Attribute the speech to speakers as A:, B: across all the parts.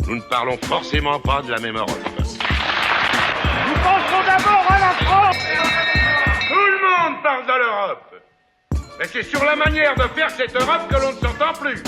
A: nous ne parlons forcément pas de la même Europe.
B: Nous pensons d'abord à la France.
A: Tout le monde parle de l'Europe. Mais c'est sur la manière de faire cette Europe que l'on ne s'entend plus.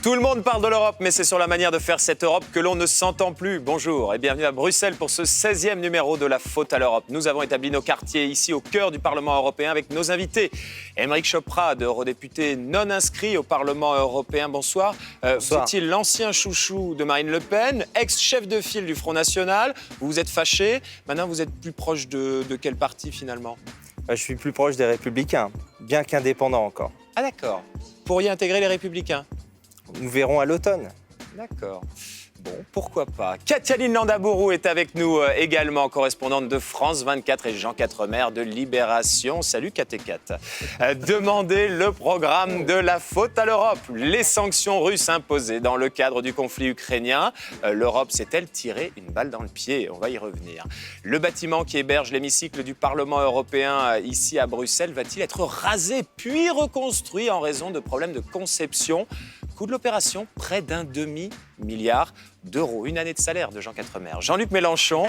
C: Tout le monde parle de l'Europe, mais c'est sur la manière de faire cette Europe que l'on ne s'entend plus. Bonjour et bienvenue à Bruxelles pour ce 16e numéro de La Faute à l'Europe. Nous avons établi nos quartiers ici au cœur du Parlement européen avec nos invités. Aymeric Chauprade, eurodéputé non inscrit au Parlement européen. Bonsoir. Vous étiez l'ancien chouchou de Marine Le Pen, ex-chef de file du Front National. Vous vous êtes fâché. Maintenant, vous êtes plus proche de quel parti finalement ?
D: Je suis plus proche des Républicains, bien qu'indépendant encore.
C: Ah d'accord. Vous pourriez intégrer les Républicains ?
D: Nous verrons à l'automne.
C: D'accord. Bon, pourquoi pas. Katialine Landaburu est avec nous également, correspondante de France 24 et Jean Quatremer de Libération. Salut Katékat. Demandez le programme de La Faute à l'Europe. Les sanctions russes imposées dans le cadre du conflit ukrainien. L'Europe s'est-elle tiré une balle dans le pied ? On va y revenir. Le bâtiment qui héberge l'hémicycle du Parlement européen ici à Bruxelles va-t-il être rasé puis reconstruit en raison de problèmes de conception ? Coût de l'opération, près d'un demi-milliard d'euros. Une année de salaire de Jean Quatremer. Jean-Luc Mélenchon,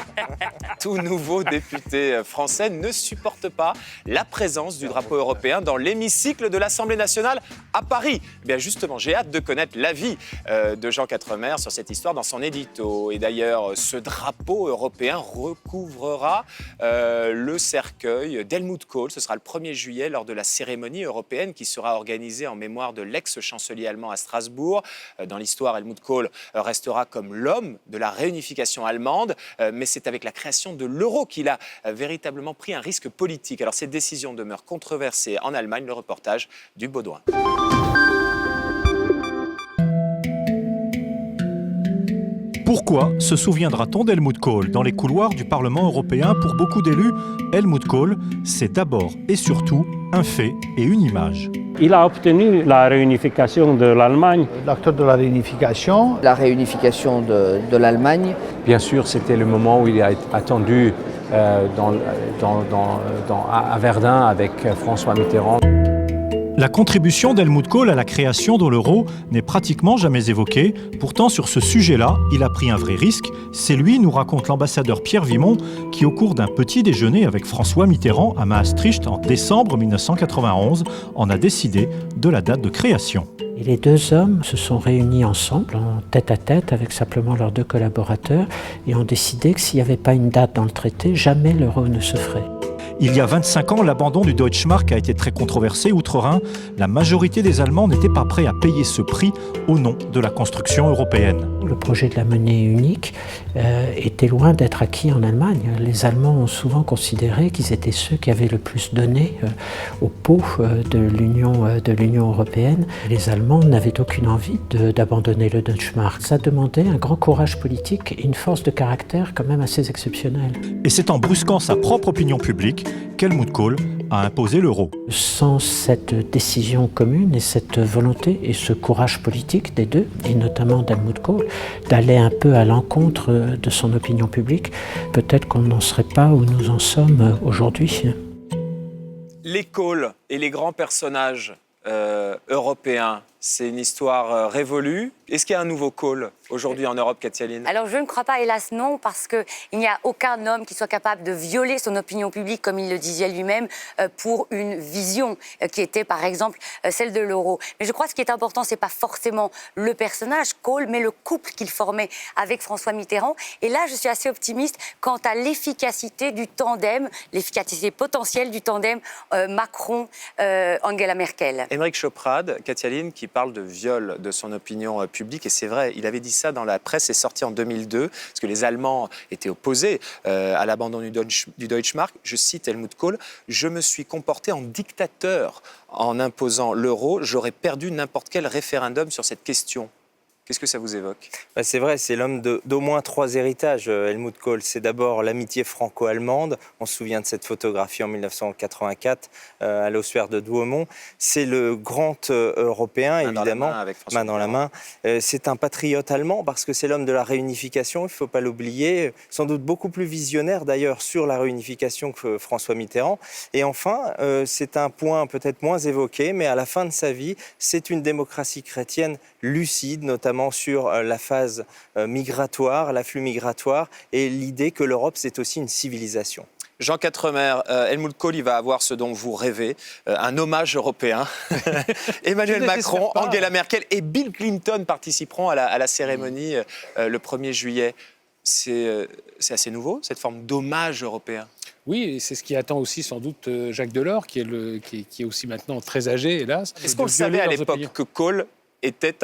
C: tout nouveau député français, ne supporte pas la présence du drapeau européen dans l'hémicycle de l'Assemblée nationale à Paris. Eh bien justement, j'ai hâte de connaître l'avis de Jean Quatremer sur cette histoire dans son édito. Et d'ailleurs, ce drapeau européen recouvrera le cercueil d'Helmut Kohl. Ce sera le 1er juillet lors de la cérémonie européenne qui sera organisée en mémoire de l'ex-chancelier allemand à Strasbourg. Dans l'histoire, Helmut Kohl restera comme l'homme de la réunification allemande, mais c'est avec la création de l'euro qu'il a véritablement pris un risque politique. Alors cette décision demeure controversée en Allemagne, le reportage du Baudouin.
E: Pourquoi se souviendra-t-on d'Helmut Kohl dans les couloirs du Parlement européen? Pour beaucoup d'élus, Helmut Kohl, c'est d'abord et surtout un fait et une image.
F: Il a obtenu la réunification de l'Allemagne.
G: L'acteur de la réunification.
H: La réunification de l'Allemagne.
I: Bien sûr, c'était le moment où il a attendu à Verdun avec François Mitterrand.
E: La contribution d'Helmut Kohl à la création de l'euro n'est pratiquement jamais évoquée. Pourtant, sur ce sujet-là, il a pris un vrai risque. C'est lui, nous raconte l'ambassadeur Pierre Vimont, qui, au cours d'un petit déjeuner avec François Mitterrand à Maastricht en décembre 1991, en a décidé de la date de création.
J: Et les deux hommes se sont réunis ensemble, en tête-à-tête, avec simplement leurs deux collaborateurs, et ont décidé que s'il n'y avait pas une date dans le traité, jamais l'euro ne se ferait.
E: Il y a 25 ans, l'abandon du Deutschmark a été très controversé. Outre-Rhin, la majorité des Allemands n'étaient pas prêts à payer ce prix au nom de la construction européenne.
J: Le projet de la monnaie unique était loin d'être acquis en Allemagne. Les Allemands ont souvent considéré qu'ils étaient ceux qui avaient le plus donné au pot de l'Union européenne. Les Allemands n'avaient aucune envie d'abandonner le Deutschmark. Ça demandait un grand courage politique et une force de caractère quand même assez exceptionnelle.
E: Et c'est en brusquant sa propre opinion publique qu'Helmut Kohl a imposé l'euro.
J: Sans cette décision commune et cette volonté et ce courage politique des deux, et notamment d'Helmut Kohl, d'aller un peu à l'encontre de son opinion publique, peut-être qu'on n'en serait pas où nous en sommes aujourd'hui.
C: Les Kohl et les grands personnages européens, c'est une histoire révolue. Est-ce qu'il y a un nouveau Kohl aujourd'hui en Europe, Katialine ?
K: Alors je ne crois pas, hélas non, parce qu'il n'y a aucun homme qui soit capable de violer son opinion publique, comme il le disait lui-même, pour une vision qui était par exemple celle de l'euro. Mais je crois que ce qui est important, ce n'est pas forcément le personnage Kohl, mais le couple qu'il formait avec François Mitterrand. Et là, je suis assez optimiste quant à l'efficacité du tandem, l'efficacité potentielle du tandem Macron-Angela Merkel.
C: Aymeric Chauprade, Katialine, qui parle de viol de son opinion publique, et c'est vrai, il avait dit ça dans la presse, c'est sorti en 2002, parce que les Allemands étaient opposés à l'abandon du Deutschmark. Je cite Helmut Kohl, « Je me suis comporté en dictateur en imposant l'euro, j'aurais perdu n'importe quel référendum sur cette question ». Qu'est-ce que ça vous évoque ?
D: C'est vrai, c'est l'homme d'au moins 3 héritages, Helmut Kohl. C'est d'abord l'amitié franco-allemande. On se souvient de cette photographie en 1984 à l'ossuaire de Douaumont. C'est le grand européen, évidemment, main dans la main. C'est un patriote allemand parce que c'est l'homme de la réunification, il ne faut pas l'oublier. Sans doute beaucoup plus visionnaire d'ailleurs sur la réunification que François Mitterrand. Et enfin, c'est un point peut-être moins évoqué, mais à la fin de sa vie, c'est une démocratie chrétienne lucide, notamment notamment sur la phase migratoire, l'afflux migratoire, et l'idée que l'Europe, c'est aussi une civilisation.
C: Jean Quatremer, Helmut Kohl, il va avoir ce dont vous rêvez, un hommage européen. Emmanuel Macron, Angela Merkel et Bill Clinton participeront à la cérémonie le 1er juillet. C'est assez nouveau, cette forme d'hommage européen.
L: Oui, et c'est ce qui attend aussi sans doute Jacques Delors, qui est aussi maintenant très âgé, hélas.
C: Est-ce qu'on le savait à l'époque que Kohl était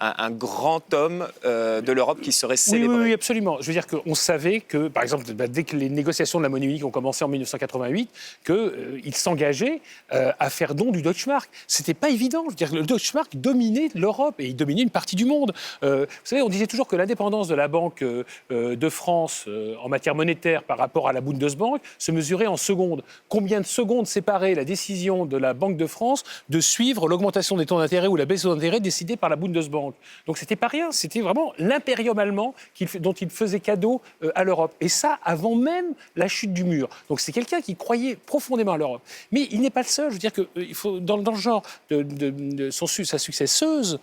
C: un grand homme de l'Europe qui serait célébré?
L: Oui, absolument. Je veux dire qu'on savait que, par exemple, dès que les négociations de la monnaie unique ont commencé en 1988, qu'il s'engageait à faire don du Deutschmark. C'était pas évident. Je veux dire, le Deutschmark dominait l'Europe et il dominait une partie du monde. Vous savez, on disait toujours que l'indépendance de la Banque de France en matière monétaire par rapport à la Bundesbank se mesurait en secondes. Combien de secondes séparait la décision de la Banque de France de suivre l'augmentation des taux d'intérêt ou la baisse des taux d'intérêt décidée par la Bundesbank? Donc c'était pas rien, c'était vraiment l'impérium allemand dont il faisait cadeau à l'Europe. Et ça, avant même la chute du mur. Donc c'est quelqu'un qui croyait profondément à l'Europe. Mais il n'est pas le seul. Je veux dire que il faut, dans le genre de sa successeuse,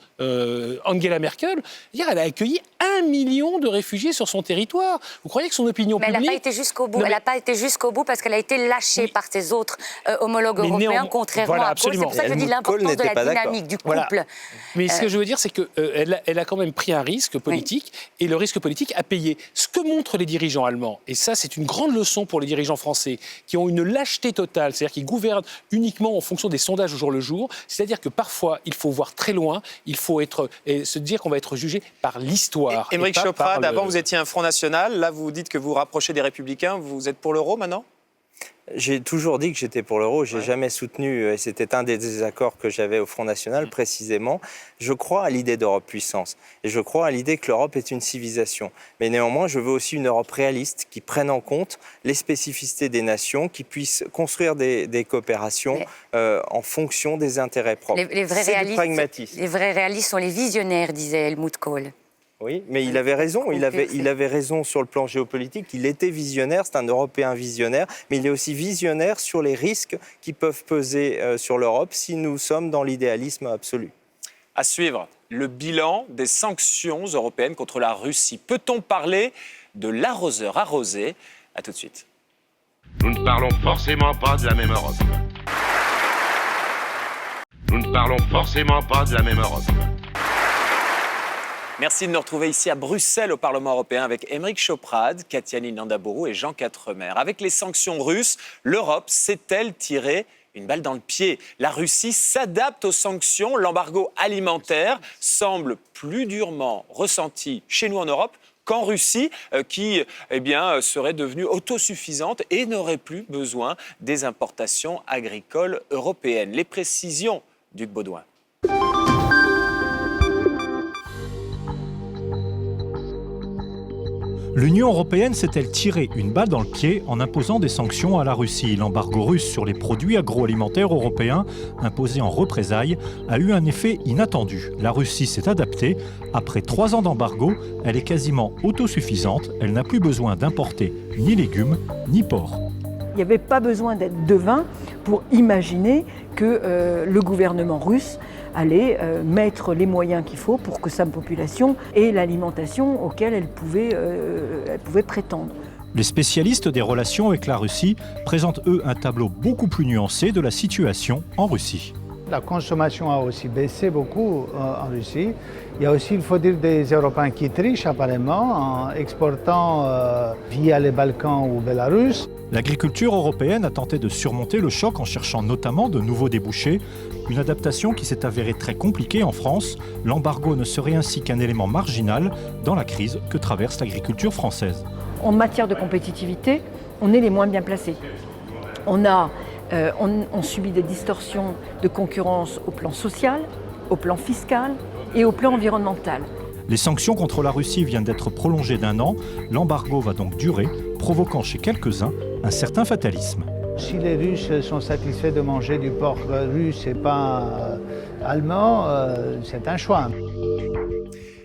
L: Angela Merkel, elle a accueilli 1 million de réfugiés sur son territoire. Vous croyez que son opinion publique...
K: Mais elle n'a pas été jusqu'au bout. Elle n'a pas été jusqu'au bout parce qu'elle a été lâchée par ses autres homologues européens, contrairement à Kohl. C'est pour ça que je dis l'importance de la dynamique du couple.
L: Voilà. Mais ce que je veux dire, c'est qu'elle a quand même pris un risque politique et le risque politique a payé. Ce que montrent les dirigeants allemands, et ça c'est une grande leçon pour les dirigeants français, qui ont une lâcheté totale, c'est-à-dire qu'ils gouvernent uniquement en fonction des sondages au jour le jour, c'est-à-dire que parfois il faut voir très loin, il faut se dire qu'on va être jugé par l'histoire.
C: Émeric Chauprade, avant vous étiez un Front National, là vous dites que vous vous rapprochez des Républicains, vous êtes pour l'euro maintenant ?
D: J'ai toujours dit que j'étais pour l'euro, j'ai jamais soutenu, et c'était un des désaccords que j'avais au Front National précisément. Je crois à l'idée d'Europe puissance, et je crois à l'idée que l'Europe est une civilisation. Mais néanmoins, je veux aussi une Europe réaliste qui prenne en compte les spécificités des nations, qui puisse construire des coopérations en fonction des intérêts propres. C'est du pragmatisme.
K: Les vrais réalistes sont les visionnaires, disait Helmut Kohl.
D: Oui, mais il avait raison. Il avait raison sur le plan géopolitique. Il était visionnaire, c'est un Européen visionnaire, mais il est aussi visionnaire sur les risques qui peuvent peser sur l'Europe si nous sommes dans l'idéalisme absolu.
C: À suivre, le bilan des sanctions européennes contre la Russie. Peut-on parler de l'arroseur arrosé? À tout de suite.
A: Nous ne parlons forcément pas de la même Europe. Nous ne parlons forcément pas de la même Europe.
C: Merci de nous retrouver ici à Bruxelles au Parlement européen avec Émeric Chauprade, Katiani Nandabourou et Jean Quatremer. Avec les sanctions russes, l'Europe s'est-elle tirée une balle dans le pied? La Russie s'adapte aux sanctions. L'embargo alimentaire semble plus durement ressenti chez nous en Europe qu'en Russie, qui serait devenue autosuffisante et n'aurait plus besoin des importations agricoles européennes. Les précisions d'Hugues Baudouin.
E: L'Union européenne s'est-elle tiré une balle dans le pied en imposant des sanctions à la Russie? L'embargo russe sur les produits agroalimentaires européens, imposé en représailles, a eu un effet inattendu. La Russie s'est adaptée. Après 3 ans d'embargo, elle est quasiment autosuffisante. Elle n'a plus besoin d'importer ni légumes, ni porc.
M: Il n'y avait pas besoin d'être devin pour imaginer que le gouvernement russe allait mettre les moyens qu'il faut pour que sa population ait l'alimentation auquel elle pouvait prétendre.
E: Les spécialistes des relations avec la Russie présentent, eux, un tableau beaucoup plus nuancé de la situation en Russie.
G: La consommation a aussi baissé beaucoup en Russie. Il y a aussi, il faut dire, des Européens qui trichent apparemment en exportant via les Balkans ou Bélarus.
E: L'agriculture européenne a tenté de surmonter le choc en cherchant notamment de nouveaux débouchés. Une adaptation qui s'est avérée très compliquée en France. L'embargo ne serait ainsi qu'un élément marginal dans la crise que traverse l'agriculture française.
M: En matière de compétitivité, on est les moins bien placés. On subit des distorsions de concurrence au plan social, au plan fiscal et au plan environnemental.
E: Les sanctions contre la Russie viennent d'être prolongées d'1 an. L'embargo va donc durer, provoquant chez quelques-uns un certain fatalisme.
G: Si les Russes sont satisfaits de manger du porc russe et pas allemand, c'est un choix.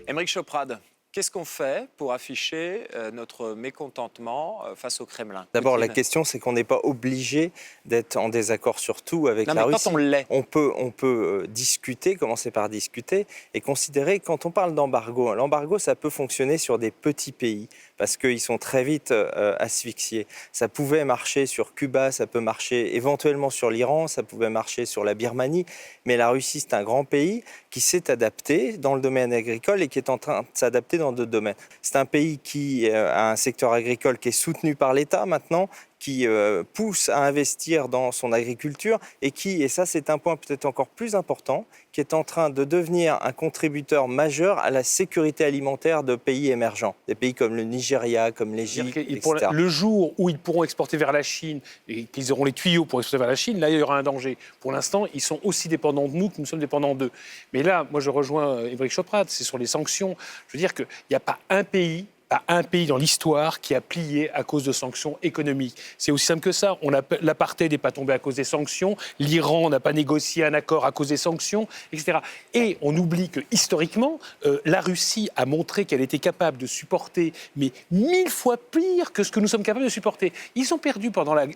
C: Émeric Chauprade, Qu'est-ce qu'on fait pour afficher notre mécontentement face au Kremlin?
D: D'abord, la
C: Poutine.
D: question, c'est qu'on n'est pas obligé d'être en désaccord sur tout avec la Russie.
C: Quand on l'est.
D: On peut discuter, commencer par discuter et considérer, quand on parle d'embargo, l'embargo, ça peut fonctionner sur des petits pays parce qu'ils sont très vite asphyxiés. Ça pouvait marcher sur Cuba, ça peut marcher éventuellement sur l'Iran, ça pouvait marcher sur la Birmanie, mais la Russie, c'est un grand pays qui s'est adapté dans le domaine agricole et qui est en train de s'adapter dans d'autres domaines. C'est un pays qui a un secteur agricole qui est soutenu par l'État maintenant, qui pousse à investir dans son agriculture et qui, et ça c'est un point peut-être encore plus important, qui est en train de devenir un contributeur majeur à la sécurité alimentaire de pays émergents, des pays comme le Nigeria, comme l'Égypte, etc.
L: Le jour où ils pourront exporter vers la Chine et qu'ils auront les tuyaux pour exporter vers la Chine, là il y aura un danger. Pour l'instant, ils sont aussi dépendants de nous que nous sommes dépendants d'eux. Mais là, moi je rejoins Émeric Choprade, c'est sur les sanctions. Je veux dire qu'il n'y a pas un pays dans l'histoire qui a plié à cause de sanctions économiques. C'est aussi simple que ça. L'apartheid n'est pas tombé à cause des sanctions. L'Iran n'a pas négocié un accord à cause des sanctions, etc. Et on oublie que, historiquement, la Russie a montré qu'elle était capable de supporter, mais 1000 fois pire que ce que nous sommes capables de supporter. Ils ont perdu pendant la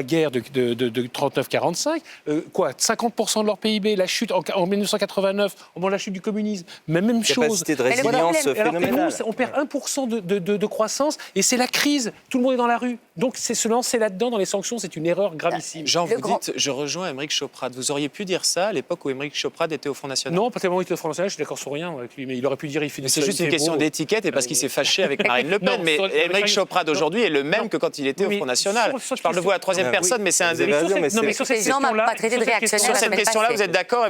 L: guerre de 39-45, 50% de leur PIB, la chute en 1989, au moment de la chute du communisme, même chose.
D: Capacité de résilience phénoménale.
L: On perd 1% de croissance et c'est la crise. Tout le monde est dans la rue. Donc se lancer là-dedans dans les sanctions, c'est une erreur gravissime.
C: Jean, vous dites, je rejoins Émeric Choprade. Vous auriez pu dire ça à l'époque où Émeric Choprade était au Front National?
L: Non, pas tellement il était au Front National, je suis d'accord sur rien avec lui, mais il aurait pu dire il fait.
C: C'est juste une question d'étiquette et parce qu'il s'est fâché avec Marine Le Pen. Mais Émeric Choprade aujourd'hui est le même que quand il était au Front National. Je parle de vous à la troisième personne, mais c'est un délit.
L: Mais sur cette
C: question-là, vous êtes d'accord?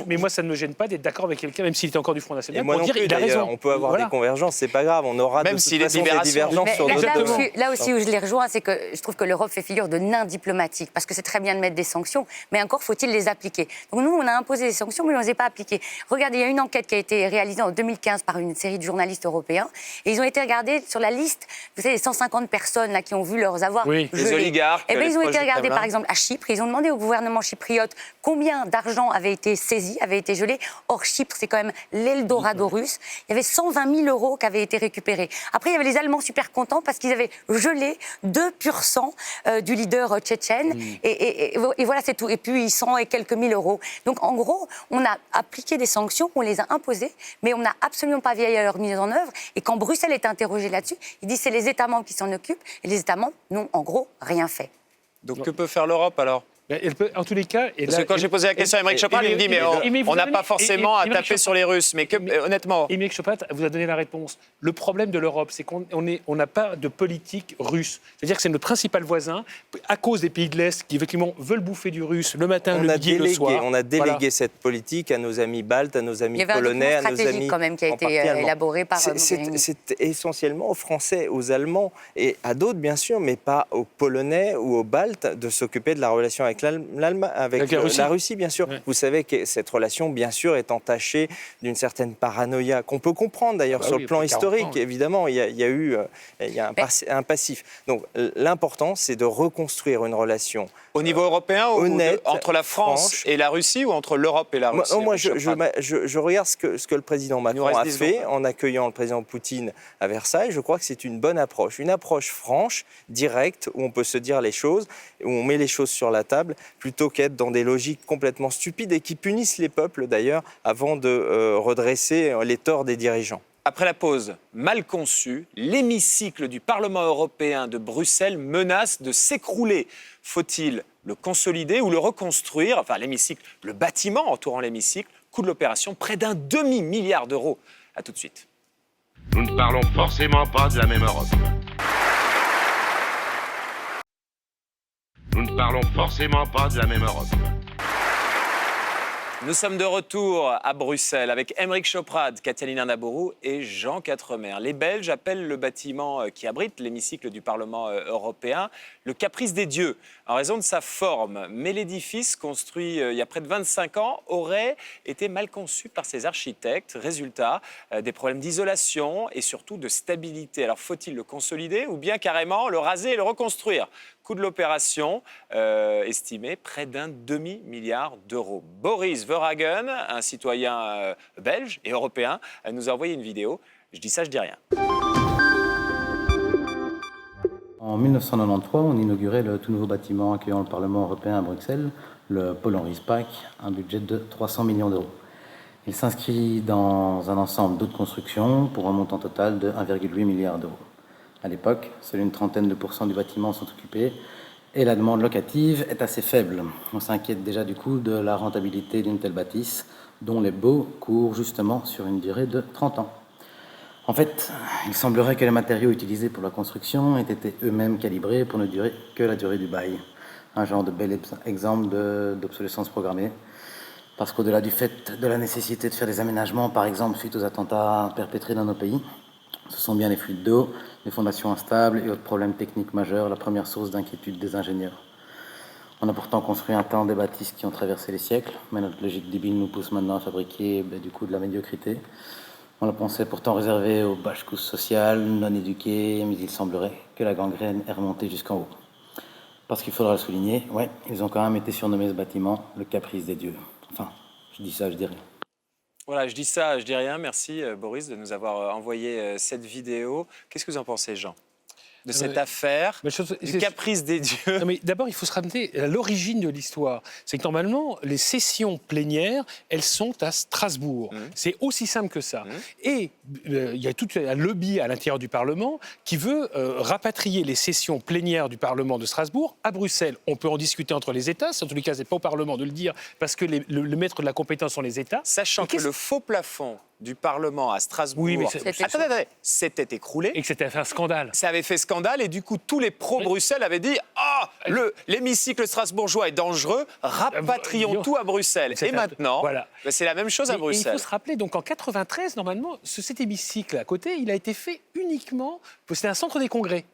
L: Mais moi, ça ne me gêne pas d'être d'accord avec quelqu'un, même s'il était encore du Front National.
D: Et moi non plus, d'ailleurs, on peut avoir des convergences, c'est pas grave, on aura
C: même s'il est des divergences sur d'autres domaines.
K: Là aussi où je les rejoins, c'est que je trouve que l'Europe fait figure de nain diplomatique, parce que c'est très bien de mettre des sanctions, mais encore faut-il les appliquer. Donc nous, on a imposé des sanctions, mais on ne les a pas appliquées. Regardez, il y a une enquête qui a été réalisée en 2015 par une série de journalistes européens, et ils ont été regardés sur la liste, vous savez, les 150 personnes là, qui ont vu leurs avoirs gelés.
C: Les oligarques.
K: Et bien, ils ont été regardés, par exemple, à Chypre. Ils ont demandé au gouvernement chypriote combien d'argent avait été saisi, avait été gelé. Or, Chypre, c'est quand même l'Eldorado russe. Il y avait 120 000 euros qui avaient été récupérés. Après, il y avait les Allemands super contents parce qu'ils avaient gelé 2% du leader tchétchène. Et voilà, c'est tout. Et puis, 100 et quelques mille euros. Donc, en gros, on a appliqué des sanctions, on les a imposées, mais on n'a absolument pas veillé à leur mise en œuvre. Et quand Bruxelles est interrogé là-dessus, il dit que c'est les États membres qui s'en occupent. Et les États membres n'ont, en gros, rien fait.
C: Donc, que peut faire l'Europe, alors?
L: En tous les cas...
C: Parce que quand j'ai posé la question à Émeric Choprade, il me dit mais on n'a pas forcément à taper sur les Russes. Mais honnêtement...
L: Émeric Choprade vous a donné la réponse. Le problème de l'Europe, c'est qu'on n'a pas de politique russe. C'est-à-dire que c'est notre principal voisin, à cause des pays de l'Est qui, effectivement, veulent bouffer du russe le matin, le midi et le soir.
D: On a délégué cette politique à nos amis baltes, à nos amis polonais, à nos amis...
K: Il y avait un document stratégique quand même qui a été élaboré par Mogherini.
D: C'est essentiellement aux Français, aux Allemands et à d'autres, bien sûr, mais pas aux Polonais ou aux Baltes de s'occuper de la relation avec l'Allemagne. Avec la Russie, bien sûr. Ouais. Vous savez que cette relation, bien sûr, est entachée d'une certaine paranoïa qu'on peut comprendre, d'ailleurs, sur le plan historique. Évidemment, il y a un passif. Donc, l'important, c'est de reconstruire une relation
C: au niveau européen, honnête, entre la France et la Russie ou entre l'Europe et la Russie?
D: Moi, je regarde ce que le président Macron a fait en accueillant le président Poutine à Versailles. Je crois que c'est une bonne approche. Une approche franche, directe, où on peut se dire les choses, où on met les choses sur la table, plutôt qu'être dans des logiques complètement stupides et qui punissent les peuples, d'ailleurs, avant de redresser les torts des dirigeants.
C: Après la pause mal conçue, l'hémicycle du Parlement européen de Bruxelles menace de s'écrouler. Faut-il le consolider ou le reconstruire? Enfin, l'hémicycle, le bâtiment entourant l'hémicycle, coût de l'opération, près d'un demi-milliard d'euros. A tout de suite.
A: Nous ne parlons forcément pas de la même Europe. Nous ne parlons forcément pas de la même Europe.
C: Nous sommes de retour à Bruxelles avec Émeric Choprade, Katalin Nabourou et Jean Quatremer. Les Belges appellent le bâtiment qui abrite l'hémicycle du Parlement européen le caprice des dieux, en raison de sa forme. Mais l'édifice, construit il y a près de 25 ans, aurait été mal conçu par ses architectes. Résultat, des problèmes d'isolation et surtout de stabilité. Alors faut-il le consolider ou bien carrément le raser et le reconstruire? Coût de l'opération estimé près d'un demi-milliard d'euros. Boris Verhagen, un citoyen belge et européen, nous a envoyé une vidéo. Je dis ça, je dis rien.
N: En 1993, on inaugurait le tout nouveau bâtiment accueillant le Parlement européen à Bruxelles, le Paul Henri Spaak, un budget de 300 millions d'euros. Il s'inscrit dans un ensemble d'autres constructions pour un montant total de 1,8 milliard d'euros. À l'époque, seule une trentaine de % du bâtiment sont occupés et la demande locative est assez faible. On s'inquiète déjà du coup de la rentabilité d'une telle bâtisse, dont les baux courent justement sur une durée de 30 ans. En fait, il semblerait que les matériaux utilisés pour la construction aient été eux-mêmes calibrés pour ne durer que la durée du bail. Un genre de bel exemple d'obsolescence programmée. Parce qu'au-delà du fait de la nécessité de faire des aménagements, par exemple suite aux attentats perpétrés dans nos pays, ce sont bien les fuites d'eau, les fondations instables et autres problèmes techniques majeurs, la première source d'inquiétude des ingénieurs. On a pourtant construit un temps des bâtisses qui ont traversé les siècles, mais notre logique débile nous pousse maintenant à fabriquer du coup de la médiocrité. On la pensait pourtant réservée aux bâches cousses sociales, non éduquées, mais il semblerait que la gangrène est remontée jusqu'en haut. Parce qu'il faudra le souligner, ouais, ils ont quand même été surnommés ce bâtiment le caprice des dieux. Enfin, je dis ça, je dis rien.
C: Voilà, je dis ça, je dis rien. Merci Boris de nous avoir envoyé cette vidéo. Qu'est-ce que vous en pensez, Jean, de cette affaire, du caprice des dieux?
L: Non, mais d'abord, il faut se ramener à l'origine de l'histoire. C'est que normalement, les sessions plénières, elles sont à Strasbourg. C'est aussi simple que ça. Et il y a tout un lobby à l'intérieur du Parlement qui veut rapatrier les sessions plénières du Parlement de Strasbourg à Bruxelles. On peut en discuter entre les États. En tous les cas, ce n'est pas au Parlement de le dire parce que le maître de la compétence sont les États.
C: Sachant que le faux plafond du Parlement à Strasbourg,
L: oui, mais
C: s'était écroulé.
L: Et que c'était un scandale.
C: Ça avait fait scandale et du coup, tous les pro-Bruxelles avaient dit « Ah, l'hémicycle strasbourgeois est dangereux, rapatrions tout à Bruxelles ». Et maintenant,
L: voilà.
C: C'est la même chose à Bruxelles.
L: Et il faut se rappeler, donc en 93, normalement, cet hémicycle à côté, il a été fait uniquement, c'était un centre des congrès.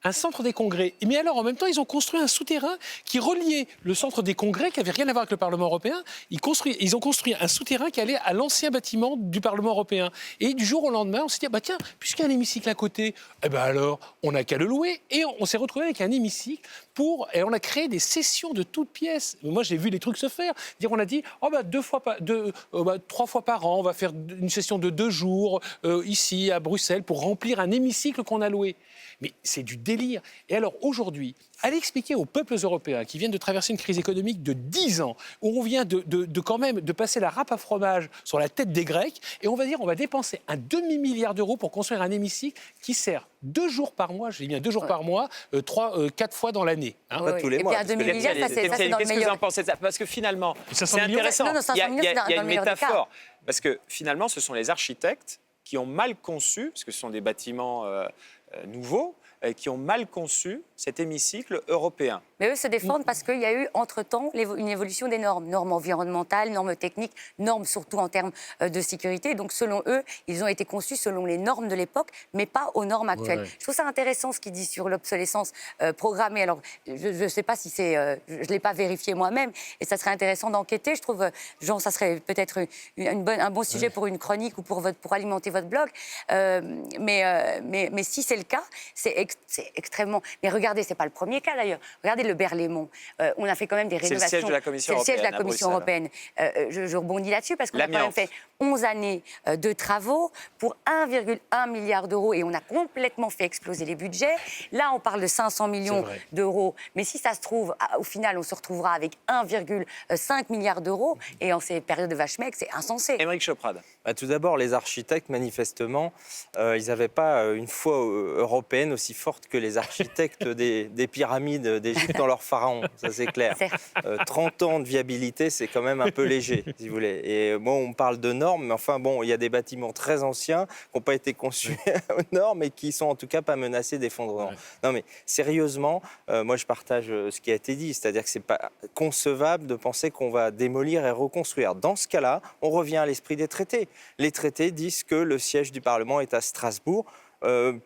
L: Un centre des congrès. Mais alors, en même temps, ils ont construit un souterrain qui reliait le centre des congrès, qui n'avait rien à voir avec le Parlement européen. Ils ont construit un souterrain qui allait à l'ancien bâtiment du Parlement européen. Et du jour au lendemain, on s'est dit, bah tiens, puisqu'il y a un hémicycle à côté, eh ben alors, on n'a qu'à le louer. Et on s'est retrouvé avec un hémicycle et on a créé des sessions de toutes pièces. Moi, j'ai vu les trucs se faire. On a dit, oh bah, 3 fois par an, on va faire une session de 2 jours ici, à Bruxelles, pour remplir un hémicycle qu'on a loué. Mais c'est du délire. Et alors aujourd'hui, allez expliquer aux peuples européens qui viennent de traverser une crise économique de 10 ans, où on vient quand même de passer la râpe à fromage sur la tête des Grecs, et on va dire on va dépenser un demi-milliard d'euros pour construire un hémicycle qui sert 2 jours par mois, je dis bien 2 jours par mois, 4 fois dans l'année.
C: Pas tous les mois. Qu'est-ce que vous en pensez de ça? Parce que finalement, c'est intéressant. Il y a une métaphore. Parce que finalement, ce sont les architectes qui ont mal conçu, parce que ce sont des bâtiments nouveaux, qui ont mal conçu cet hémicycle européen.
K: Mais eux se défendent parce qu'il y a eu, entre-temps, une évolution des normes. Normes environnementales, normes techniques, normes surtout en termes de sécurité. Donc, selon eux, ils ont été conçus selon les normes de l'époque, mais pas aux normes actuelles. Ouais. Je trouve ça intéressant ce qu'il dit sur l'obsolescence programmée. Alors, je ne sais pas si c'est... je ne l'ai pas vérifié moi-même, et ça serait intéressant d'enquêter. Je trouve, Jean, ça serait peut-être un bon sujet pour une chronique ou pour alimenter votre blog. Mais si c'est le cas, c'est extrêmement... Mais regardez, ce n'est pas le premier cas d'ailleurs. Regardez le Berlaymont. On a fait quand même des rénovations.
C: C'est le siège de la Commission européenne.
K: C'est le siège de la Commission européenne. Je rebondis là-dessus parce qu'on a quand même fait 11 années de travaux pour 1,1 milliard d'euros et on a complètement fait exploser les budgets. Là, on parle de 500 millions d'euros. Mais si ça se trouve, au final, on se retrouvera avec 1,5 milliard d'euros et en ces périodes de vache-maigre, c'est insensé.
C: Émeric Choprade.
D: Tout d'abord, les architectes, manifestement, ils n'avaient pas une foi européenne aussi forte que les architectes des pyramides d'Égypte dans leur pharaon, ça c'est clair. 30 ans de viabilité, c'est quand même un peu léger, si vous voulez. Et bon, on parle de normes, mais enfin bon, il y a des bâtiments très anciens qui n'ont pas été conçus aux normes et qui sont en tout cas pas menacés d'effondrement. Non mais sérieusement, moi je partage ce qui a été dit, c'est-à-dire que c'est pas concevable de penser qu'on va démolir et reconstruire. Dans ce cas-là, on revient à l'esprit des traités. Les traités disent que le siège du Parlement est à Strasbourg.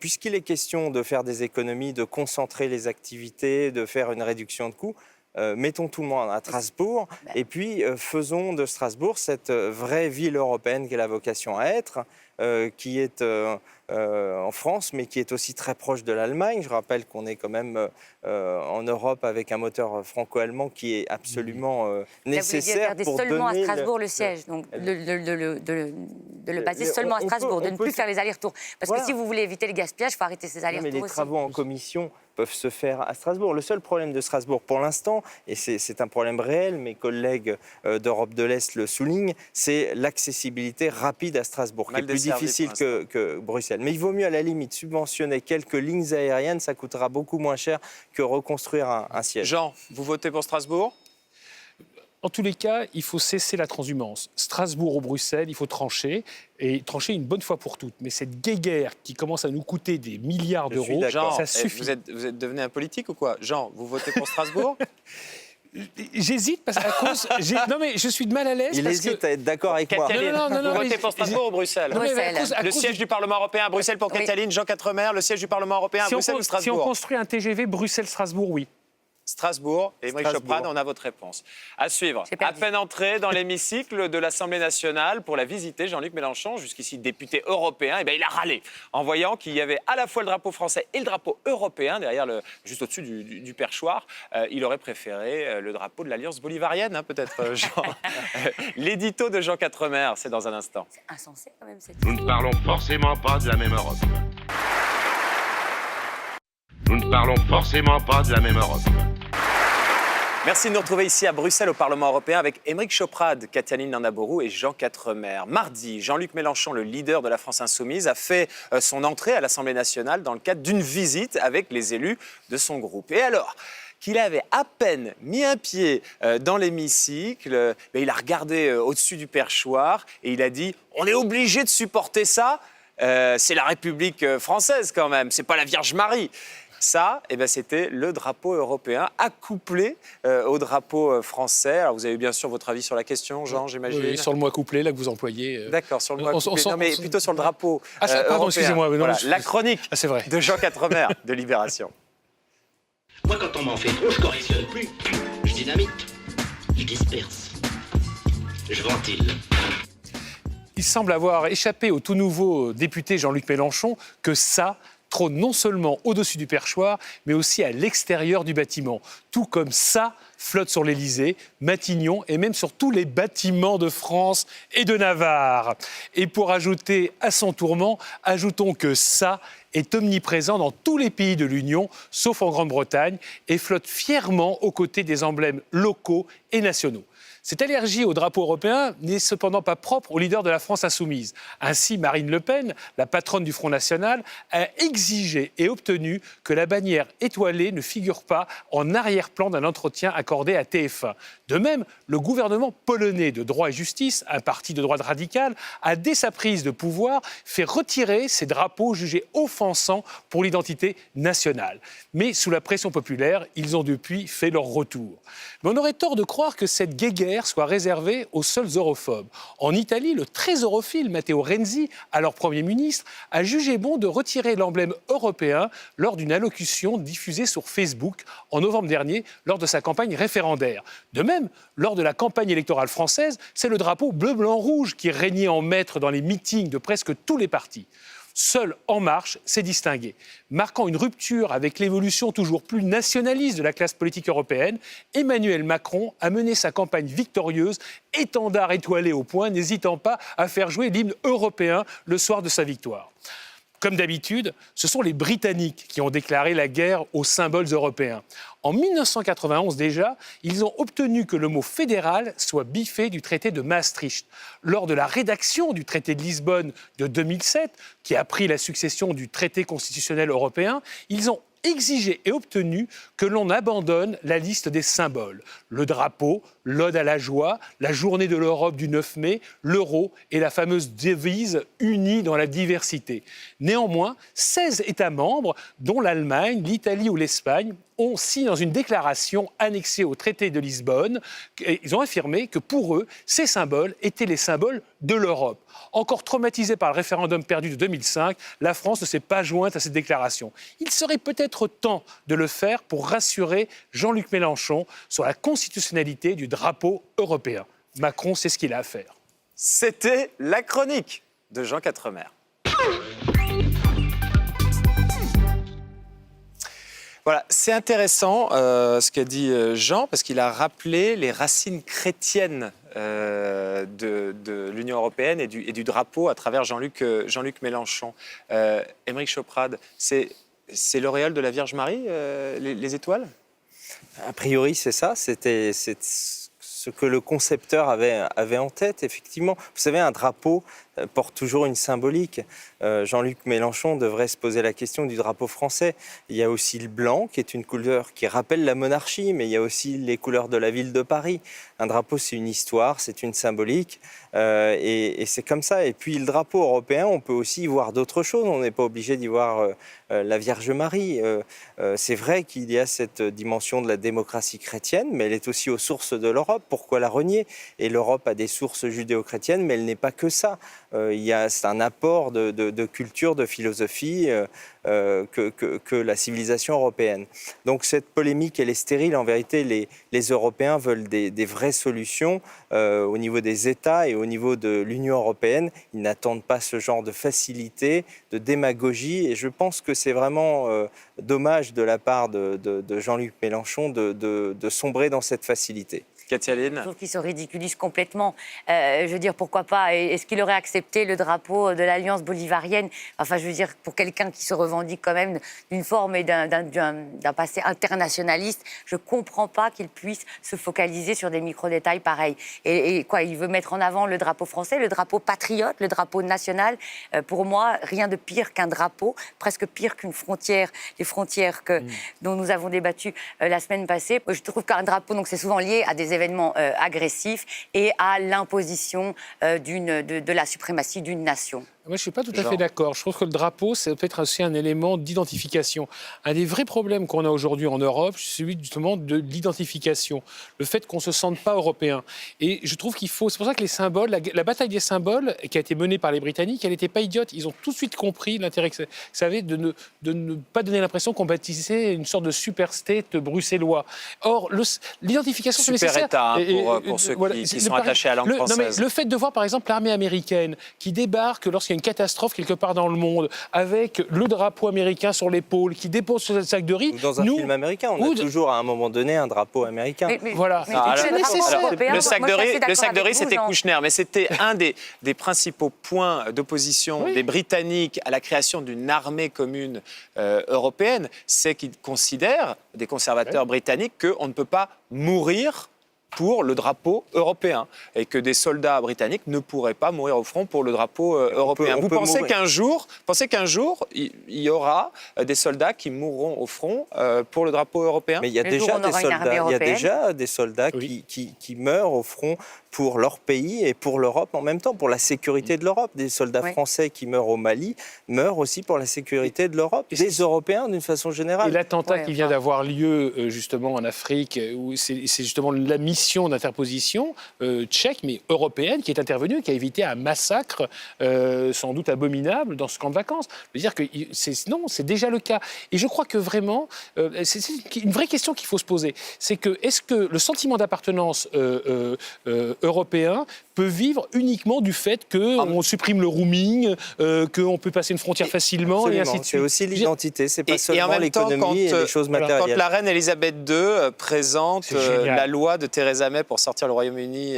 D: Puisqu'il est question de faire des économies, de concentrer les activités, de faire une réduction de coûts, mettons tout le monde à Strasbourg et puis faisons de Strasbourg cette vraie ville européenne qu'elle a vocation à être, qui est en France, mais qui est aussi très proche de l'Allemagne. Je rappelle qu'on est quand même en Europe avec un moteur franco-allemand qui est absolument nécessaire pour donner...
K: seulement à Strasbourg le siège, donc de le baser seulement à Strasbourg, de ne plus faire les allers-retours. Parce que si vous voulez éviter le gaspillage, il faut arrêter ces allers-retours aussi.
D: Mais les travaux en commission peuvent se faire à Strasbourg. Le seul problème de Strasbourg pour l'instant, et c'est un problème réel, mes collègues d'Europe de l'Est le soulignent, c'est l'accessibilité rapide à Strasbourg, qui est plus difficile que Bruxelles. Mais il vaut mieux à la limite subventionner quelques lignes aériennes, ça coûtera beaucoup moins cher que reconstruire un siège.
C: Jean, vous votez pour Strasbourg ?
L: En tous les cas, il faut cesser la transhumance. Strasbourg ou Bruxelles, il faut trancher, et trancher une bonne fois pour toutes. Mais cette guéguerre qui commence à nous coûter des milliards d'euros, ça suffit.
C: Vous êtes devenu un politique ou quoi ? Jean, vous votez pour Strasbourg ?
L: J'hésite parce qu'à cause... Non mais je suis de mal à l'aise.
D: Il hésite à être d'accord avec moi.
C: Vous votez pour Strasbourg ou Bruxelles ? Le
L: cause
C: siège du Parlement européen à Bruxelles pour Katalin, Jean Quatremer, le siège du Parlement européen à Bruxelles ou Strasbourg ?
L: Si on construit un TGV Bruxelles-Strasbourg, oui.
C: Strasbourg, et Émeric Choprade, on a votre réponse. À suivre, à peine entré dans l'hémicycle de l'Assemblée nationale pour la visiter, Jean-Luc Mélenchon, jusqu'ici député européen, il a râlé en voyant qu'il y avait à la fois le drapeau français et le drapeau européen, derrière juste au-dessus du perchoir. Il aurait préféré le drapeau de l'Alliance bolivarienne, peut-être, Jean. L'édito de Jean Quatremer, c'est dans un instant.
K: C'est insensé quand même.
A: Nous ne parlons forcément pas de la même Europe. Nous ne parlons forcément pas de la même Europe.
C: Merci de nous retrouver ici à Bruxelles au Parlement européen avec Émeric Choprade, Katialine Landaburu et Jean Quatremer. Mardi, Jean-Luc Mélenchon, le leader de la France insoumise, a fait son entrée à l'Assemblée nationale dans le cadre d'une visite avec les élus de son groupe. Et alors qu'il avait à peine mis un pied dans l'hémicycle, il a regardé au-dessus du perchoir et il a dit « On est obligé de supporter ça, c'est la République française quand même, c'est pas la Vierge Marie ». Ça, c'était le drapeau européen accouplé au drapeau français. Alors, vous avez bien sûr votre avis sur la question, Jean, j'imagine.
L: Oui, sur le mot accouplé, là, que vous employez.
C: D'accord, sur le mot accouplé. Non, mais plutôt sur le drapeau
L: pardon,
C: européen.
L: Excusez-moi.
C: Voilà, la chronique de Jean Quatremer de Libération.
O: Moi, quand on m'en fait trop, je correctionne plus. Je dynamite. Je disperse. Je ventile.
L: Il semble avoir échappé au tout nouveau député Jean-Luc Mélenchon que ça trône non seulement au-dessus du perchoir, mais aussi à l'extérieur du bâtiment. Tout comme ça flotte sur l'Élysée, Matignon et même sur tous les bâtiments de France et de Navarre. Et pour ajouter à son tourment, ajoutons que ça est omniprésent dans tous les pays de l'Union, sauf en Grande-Bretagne, et flotte fièrement aux côtés des emblèmes locaux et nationaux. Cette allergie au drapeau européen n'est cependant pas propre au leader de la France insoumise. Ainsi, Marine Le Pen, la patronne du Front National, a exigé et obtenu que la bannière étoilée ne figure pas en arrière-plan d'un entretien accordé à TF1. De même, le gouvernement polonais de Droit et Justice, un parti de droite radicale, a dès sa prise de pouvoir fait retirer ces drapeaux jugés offensants pour l'identité nationale. Mais sous la pression populaire, ils ont depuis fait leur retour. Mais on aurait tort de croire que cette guéguerre soit réservée aux seuls europhobes. En Italie, le très europhile Matteo Renzi, alors Premier ministre, a jugé bon de retirer l'emblème européen lors d'une allocution diffusée sur Facebook en novembre dernier lors de sa campagne référendaire. De même, lors de la campagne électorale française, c'est le drapeau bleu-blanc-rouge qui régnait en maître dans les meetings de presque tous les partis. Seul En Marche s'est distingué, marquant une rupture avec l'évolution toujours plus nationaliste de la classe politique européenne. Emmanuel Macron a mené sa campagne victorieuse, étendard étoilé au poing, n'hésitant pas à faire jouer l'hymne européen le soir de sa victoire. Comme d'habitude, ce sont les Britanniques qui ont déclaré la guerre aux symboles européens. En 1991 déjà, ils ont obtenu que le mot fédéral soit biffé du traité de Maastricht. Lors de la rédaction du traité de Lisbonne de 2007, qui a pris la succession du traité constitutionnel européen, ils ont exigé et obtenu que l'on abandonne la liste des symboles. Le drapeau, l'ode à la joie, la journée de l'Europe du 9 mai, l'euro et la fameuse devise « Unis dans la diversité ». Néanmoins, 16 États membres, dont l'Allemagne, l'Italie ou l'Espagne, ont signé dans une déclaration annexée au traité de Lisbonne. Ils ont affirmé que pour eux, ces symboles étaient les symboles de l'Europe. Encore traumatisée par le référendum perdu de 2005, la France ne s'est pas jointe à cette déclaration. Il serait peut-être votre temps de le faire pour rassurer Jean-Luc Mélenchon sur la constitutionnalité du drapeau européen. Macron sait ce qu'il a à faire.
C: C'était la chronique de Jean Quatremer. Voilà, c'est intéressant ce qu'a dit Jean, parce qu'il a rappelé les racines chrétiennes de l'Union européenne et du drapeau à travers Jean-Luc Mélenchon. Aymeric Choprade, c'est l'auréole de la Vierge Marie, les étoiles ?
D: A priori, c'est ça. C'est ce que le concepteur avait en tête, effectivement. Vous savez, un drapeau porte toujours une symbolique. Jean-Luc Mélenchon devrait se poser la question du drapeau français. Il y a aussi le blanc, qui est une couleur qui rappelle la monarchie, mais il y a aussi les couleurs de la ville de Paris. Un drapeau, c'est une histoire, c'est une symbolique, et c'est comme ça. Et puis le drapeau européen, on peut aussi y voir d'autres choses. On n'est pas obligé d'y voir la Vierge Marie. C'est vrai qu'il y a cette dimension de la démocratie chrétienne, mais elle est aussi aux sources de l'Europe. Pourquoi la renier ? Et l'Europe a des sources judéo-chrétiennes, mais elle n'est pas que ça. C'est un apport de culture, de philosophie que la civilisation européenne. Donc cette polémique, elle est stérile. En vérité, les Européens veulent des vraies solutions au niveau des États et au niveau de l'Union européenne. Ils n'attendent pas ce genre de facilité, de démagogie. Et je pense que c'est vraiment dommage de la part de Jean-Luc Mélenchon de sombrer dans cette facilité.
C: Katia Lynn.
K: Je trouve qu'il se ridiculise complètement. Je veux dire, pourquoi pas ? Est-ce qu'il aurait accepté le drapeau de l'Alliance bolivarienne ? Enfin, je veux dire, pour quelqu'un qui se revendique quand même d'une forme et d'un passé internationaliste, je ne comprends pas qu'il puisse se focaliser sur des micro-détails pareils. Et quoi, il veut mettre en avant le drapeau français, le drapeau patriote, le drapeau national. Pour moi, rien de pire qu'un drapeau, presque pire qu'une frontière, les frontières dont nous avons débattu la semaine passée. Je trouve qu'un drapeau, donc, c'est souvent lié à des événements agressifs et à l'imposition de la suprématie d'une nation.
L: Moi, je ne suis pas tout à fait d'accord. Je trouve que le drapeau, ça peut être aussi un élément d'identification. Un des vrais problèmes qu'on a aujourd'hui en Europe, c'est celui justement de l'identification. Le fait qu'on ne se sente pas européen. Et je trouve qu'il faut... C'est pour ça que les symboles, la bataille des symboles qui a été menée par les Britanniques, elle n'était pas idiote. Ils ont tout de suite compris l'intérêt que ça avait de ne pas donner l'impression qu'on bâtissait une sorte de super state bruxellois. Or, l'identification, c'est nécessaire.
C: Super État, pour ceux qui sont attachés à la langue française.
L: Le fait de voir, par exemple, l'armée américaine qui débarque lorsqu'il y a une catastrophe quelque part dans le monde, avec le drapeau américain sur l'épaule, qui dépose sur le sac de riz.
D: Dans un film américain, on a toujours à un moment donné un drapeau américain.
L: Voilà.
C: C'est nécessaire. Le sac de riz, c'était Kouchner, mais c'était un des principaux points d'opposition des Britanniques à la création d'une armée commune européenne, c'est qu'ils considèrent, des conservateurs britanniques, qu'on ne peut pas mourir pour le drapeau européen et que des soldats britanniques ne pourraient pas mourir au front pour le drapeau européen. Vous pensez qu'un jour, il y aura des soldats qui mourront au front pour le drapeau européen ?
D: Mais il y a déjà des soldats qui meurent au front pour leur pays et pour l'Europe en même temps, pour la sécurité de l'Europe. Des soldats français qui meurent au Mali meurent aussi pour la sécurité de l'Europe, des Européens d'une façon générale.
L: Et l'attentat qui vient d'avoir lieu justement en Afrique, où c'est justement la mission d'interposition tchèque, mais européenne, qui est intervenue, qui a évité un massacre sans doute abominable dans ce camp de vacances. Je veux dire que c'est déjà le cas. Et je crois que vraiment, c'est une vraie question qu'il faut se poser. C'est que, est-ce que le sentiment d'appartenance européen peut vivre uniquement du fait qu'on supprime le roaming, qu'on peut passer une frontière facilement, et ainsi de suite.
D: C'est aussi l'identité, c'est pas seulement l'économie et les choses matérielles.
C: Quand la reine Elisabeth II présente la loi de Theresa May pour sortir le Royaume-Uni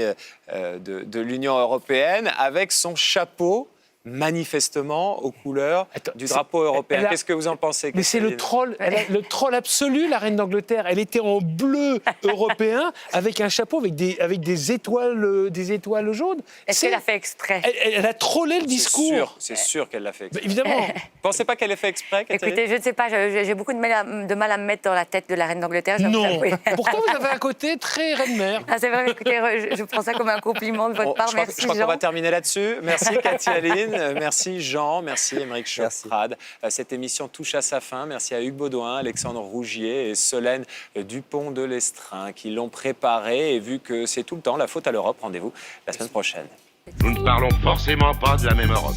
C: de l'Union européenne, avec son chapeau manifestement aux couleurs du drapeau européen. Qu'est-ce que vous en pensez ?
L: Mais c'est le troll absolu, la reine d'Angleterre. Elle était en bleu européen avec un chapeau avec des étoiles jaunes.
K: Est-ce qu'elle a fait exprès ?
L: Elle a trollé le discours.
C: C'est sûr qu'elle l'a fait exprès.
L: Évidemment.
C: Vous ne pensez pas qu'elle ait fait exprès ?
K: Écoutez, je ne sais pas, j'ai beaucoup de mal à me mettre dans la tête de la reine d'Angleterre.
L: Non. Pourtant, vous avez un côté très reine-mère.
K: C'est vrai, écoutez, je prends ça comme un compliment de votre part. Merci,
C: je crois qu'on va terminer là-dessus. Merci, Katia Lynn. Merci Jean, merci Aymeric Choprade. Cette émission touche à sa fin. Merci à Hugues Baudouin, Alexandre Rougier et Solène Dupont de Lestrin qui l'ont préparé. Et vu que c'est tout le temps la faute à l'Europe, rendez-vous la semaine prochaine.
A: Nous ne parlons forcément pas de la même Europe.